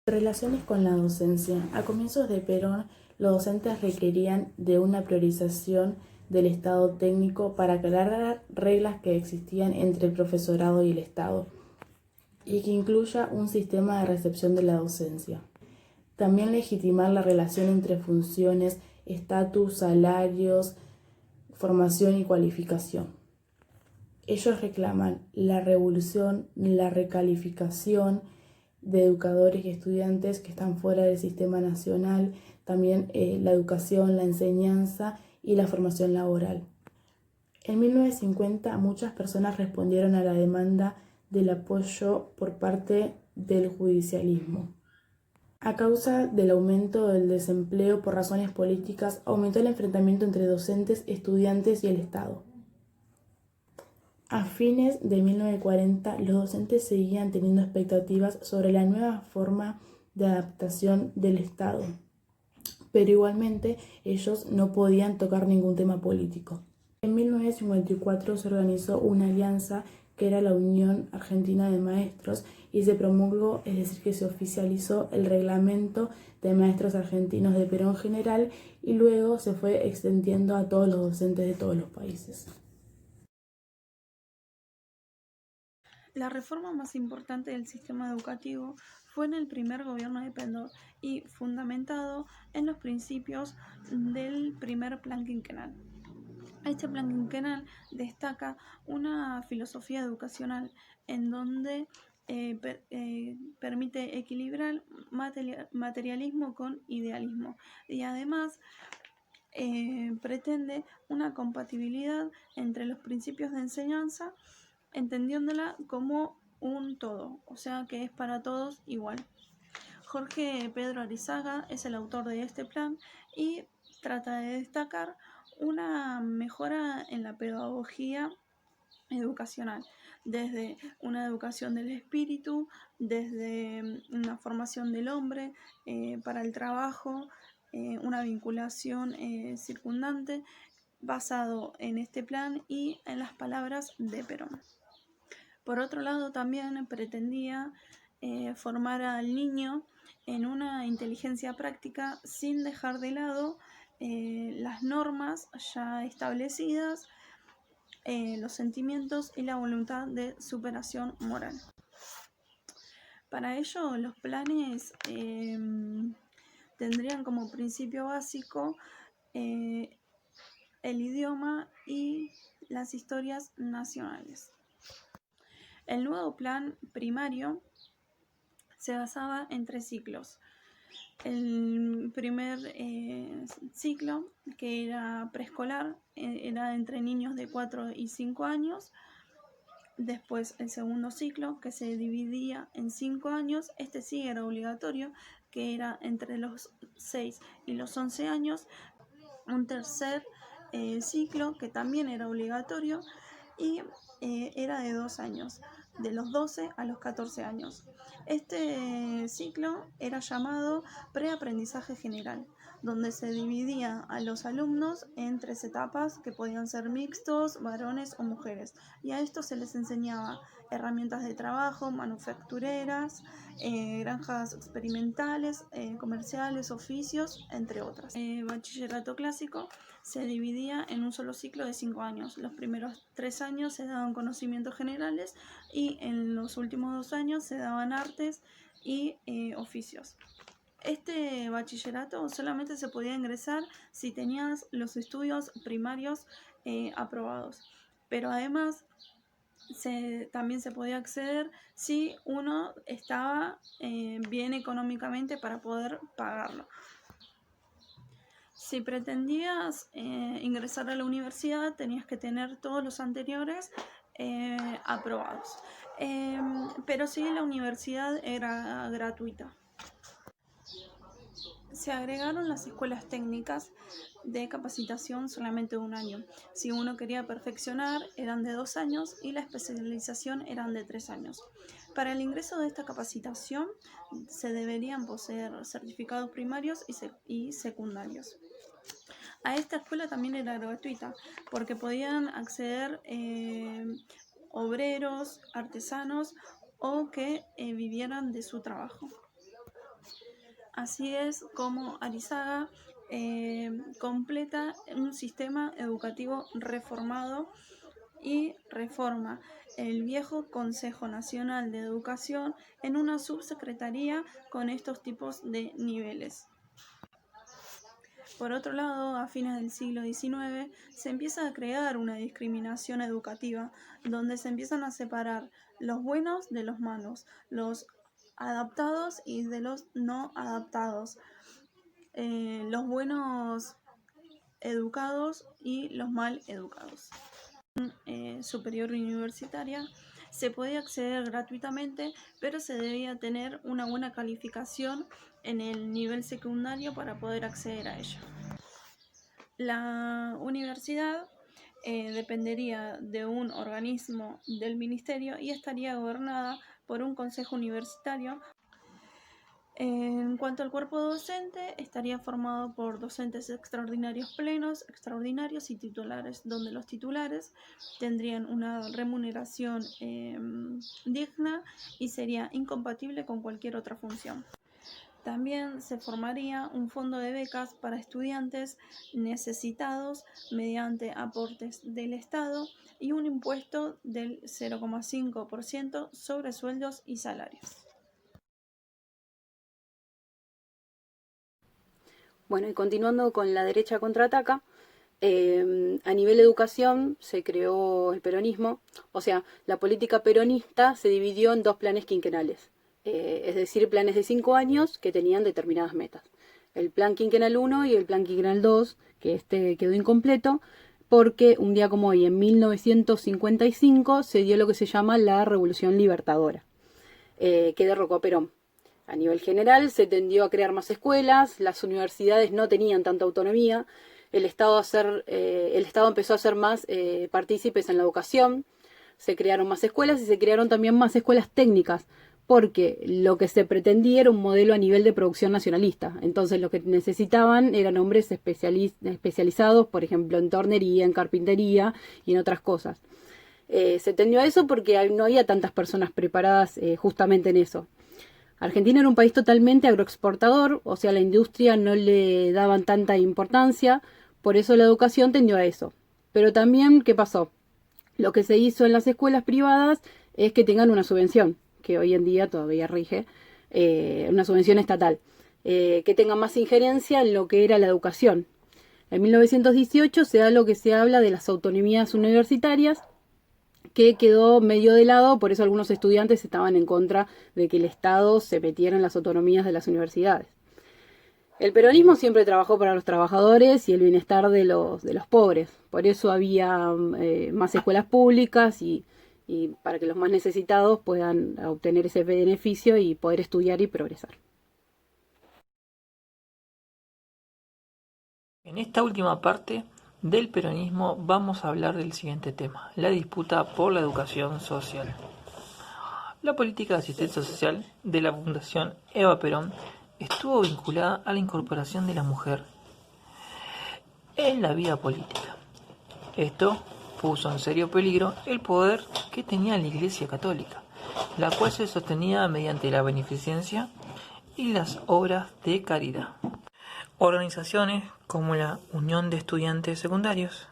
Relaciones con la docencia. A comienzos de Perón, los docentes requerían de una priorización del Estado técnico para aclarar reglas que existían entre el profesorado y el Estado, y que incluya un sistema de recepción de la docencia. También legitimar la relación entre funciones, estatus, salarios, formación y cualificación. Ellos reclaman la revolución, la recalificación de educadores y estudiantes que están fuera del sistema nacional, también la educación, la enseñanza y la formación laboral. En 1950 muchas personas respondieron a la demanda del apoyo por parte del judicialismo. A causa del aumento del desempleo por razones políticas, aumentó el enfrentamiento entre docentes, estudiantes y el Estado. A fines de 1940, los docentes seguían teniendo expectativas sobre la nueva forma de adaptación del Estado, pero igualmente ellos no podían tocar ningún tema político. En 1954 se organizó una alianza que era la Unión Argentina de Maestros y se promulgó, es decir, que se oficializó el reglamento de maestros argentinos de Perón General y luego se fue extendiendo a todos los docentes de todos los países. La reforma más importante del sistema educativo fue en el primer gobierno de Perón y fundamentado en los principios del primer plan quinquenal. Este plan quinquenal destaca una filosofía educacional en donde permite equilibrar materialismo con idealismo y además pretende una compatibilidad entre los principios de enseñanza, entendiéndola como un todo, o sea que es para todos igual. Jorge Pedro Arizaga es el autor de este plan y trata de destacar una mejora en la pedagogía educacional, desde una educación del espíritu, desde una formación del hombre para el trabajo, una vinculación circundante basado en este plan y en las palabras de Perón. Por otro lado, también pretendía formar al niño en una inteligencia práctica sin dejar de lado las normas ya establecidas, los sentimientos y la voluntad de superación moral. Para ello, los planes tendrían como principio básico el idioma y las historias nacionales. El nuevo plan primario se basaba en 3 ciclos. El primer ciclo, que era preescolar, era entre niños de 4 y 5 años. Después el segundo ciclo, que se dividía en 5 años, este sí era obligatorio, que era entre los 6 y los 11 años. Un tercer ciclo, que también era obligatorio, y era de 2 años, de los 12 a los 14 años. Este ciclo era llamado preaprendizaje general, donde se dividía a los alumnos en 3 etapas que podían ser mixtos, varones o mujeres, y a estos se les enseñaba herramientas de trabajo, manufactureras, granjas experimentales, comerciales, oficios, entre otras. Bachillerato clásico se dividía en un solo ciclo de 5 años. Los primeros 3 años se daban conocimientos generales y en los últimos 2 años se daban artes y oficios. Este bachillerato solamente se podía ingresar si tenías los estudios primarios aprobados, pero además también se podía acceder si uno estaba bien económicamente para poder pagarlo. Si pretendías ingresar a la universidad, tenías que tener todos los anteriores aprobados. Pero sí, la universidad era gratuita. Se agregaron las escuelas técnicas de capacitación solamente de 1 año. Si uno quería perfeccionar, eran de 2 años y la especialización eran de 3 años. Para el ingreso de esta capacitación se deberían poseer certificados primarios y secundarios. A esta escuela también era gratuita porque podían acceder obreros, artesanos o que vivieran de su trabajo. Así es como Arizaga completa un sistema educativo reformado y reforma el viejo Consejo Nacional de Educación en una subsecretaría con estos tipos de niveles. Por otro lado, a fines del siglo XIX se empieza a crear una discriminación educativa donde se empiezan a separar los buenos de los malos, los adaptados y de los no adaptados, los buenos educados y los mal educados. Superior universitaria se podía acceder gratuitamente, pero se debía tener una buena calificación en el nivel secundario para poder acceder a ella. La universidad dependería de un organismo del ministerio y estaría gobernada por un consejo universitario. En cuanto al cuerpo docente, estaría formado por docentes extraordinarios plenos, extraordinarios y titulares, donde los titulares tendrían una remuneración digna y sería incompatible con cualquier otra función. También se formaría un fondo de becas para estudiantes necesitados mediante aportes del Estado y un impuesto del 0,5% sobre sueldos y salarios. Bueno, y continuando con la derecha contraataca, a nivel de educación se creó el peronismo, o sea, la política peronista se dividió en dos planes quinquenales, es decir, planes de 5 años que tenían determinadas metas. El plan quinquenal 1 y el plan quinquenal 2, que este quedó incompleto, porque un día como hoy, en 1955, se dio lo que se llama la Revolución Libertadora, que derrocó a Perón. A nivel general se tendió a crear más escuelas, las universidades no tenían tanta autonomía, el Estado empezó a ser más partícipes en la educación, se crearon más escuelas y se crearon también más escuelas técnicas, porque lo que se pretendía era un modelo a nivel de producción nacionalista. Entonces lo que necesitaban eran hombres especializados, por ejemplo, en tornería, en carpintería y en otras cosas. Se tendió a eso porque no había tantas personas preparadas justamente en eso. Argentina era un país totalmente agroexportador, o sea, la industria no le daban tanta importancia, por eso la educación tendió a eso. Pero también, ¿qué pasó? Lo que se hizo en las escuelas privadas es que tengan una subvención, que hoy en día todavía rige, una subvención estatal, que tenga más injerencia en lo que era la educación. En 1918 se da lo que se habla de las autonomías universitarias, que quedó medio de lado, por eso algunos estudiantes estaban en contra de que el Estado se metiera en las autonomías de las universidades. El peronismo siempre trabajó para los trabajadores y el bienestar de los pobres, por eso había más escuelas públicas y para que los más necesitados puedan obtener ese beneficio y poder estudiar y progresar. En esta última parte del peronismo vamos a hablar del siguiente tema, la disputa por la educación social. La política de asistencia social de la Fundación Eva Perón estuvo vinculada a la incorporación de la mujer en la vida política. Esto puso en serio peligro el poder que tenía la Iglesia Católica, la cual se sostenía mediante la beneficencia y las obras de caridad. Organizaciones como la Unión de Estudiantes Secundarios,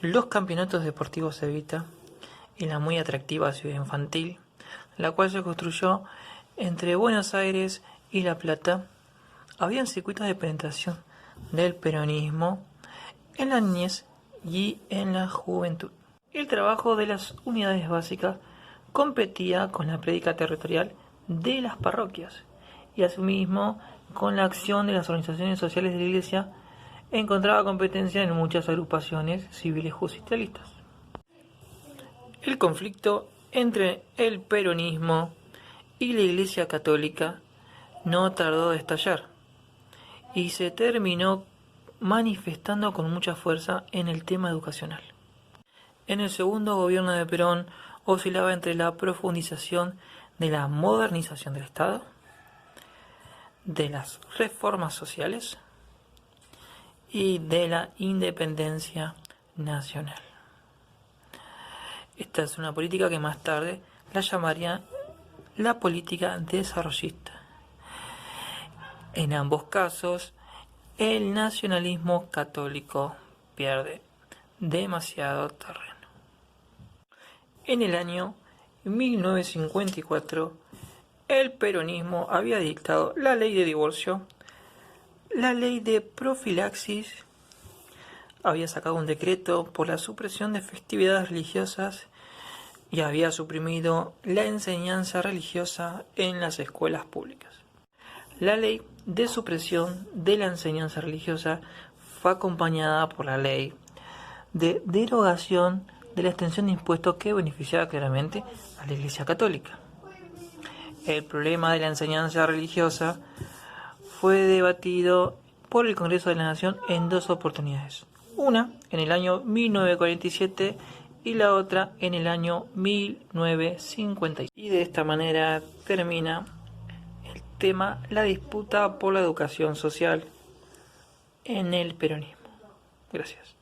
los Campeonatos Deportivos Evita y la muy atractiva Ciudad Infantil, la cual se construyó entre Buenos Aires y La Plata, habían circuitos de penetración del peronismo en la niñez y en la juventud. El trabajo de las unidades básicas competía con la prédica territorial de las parroquias y asimismo con la acción de las organizaciones sociales de la Iglesia encontraba competencia en muchas agrupaciones civiles justicialistas. El conflicto entre el peronismo y la Iglesia Católica no tardó en estallar y se terminó manifestando con mucha fuerza en el tema educacional. En el segundo gobierno de Perón oscilaba entre la profundización de la modernización del Estado, de las reformas sociales y de la independencia nacional. Esta es una política que más tarde la llamaría la política desarrollista. En ambos casos, el nacionalismo católico pierde demasiado terreno. En el año 1954, el peronismo había dictado la ley de divorcio, la ley de profilaxis, había sacado un decreto por la supresión de festividades religiosas y había suprimido la enseñanza religiosa en las escuelas públicas. La ley de supresión de la enseñanza religiosa fue acompañada por la ley de derogación de la extensión de impuestos que beneficiaba claramente a la Iglesia Católica. El problema de la enseñanza religiosa fue debatido por el Congreso de la Nación en dos oportunidades. Una en el año 1947 y la otra en el año 1956. Y de esta manera termina el tema, la disputa por la educación social en el peronismo. Gracias.